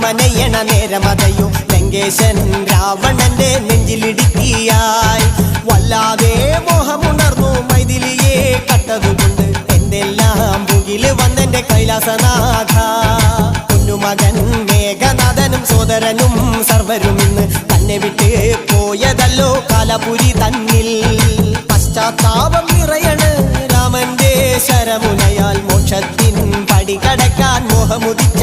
രാമനയണ നേരമതയോ ലങ്കേശൻ രാവണന്റെ നെഞ്ചിലിടുക്കിയായി വല്ലാതെ മോഹമുണർന്നു മൈഥിലിയെ കട്ടതുകൊണ്ട് എന്തെല്ലാം മുകില് വന്നെന്റെ കൈലാസനാഥ കുഞ്ഞുമകൻ മേഘനാഥനും സോദരനും സർവരും ഇന്ന് തന്നെ വിട്ട് പോയതല്ലോ കാലപുരി തന്നിൽ പശ്ചാത്താപം നിറയണ് രാമന്റെ ശരമുനയാൽ മോക്ഷത്തിൻ പടി കടക്കാൻ മോഹമുദിക്ക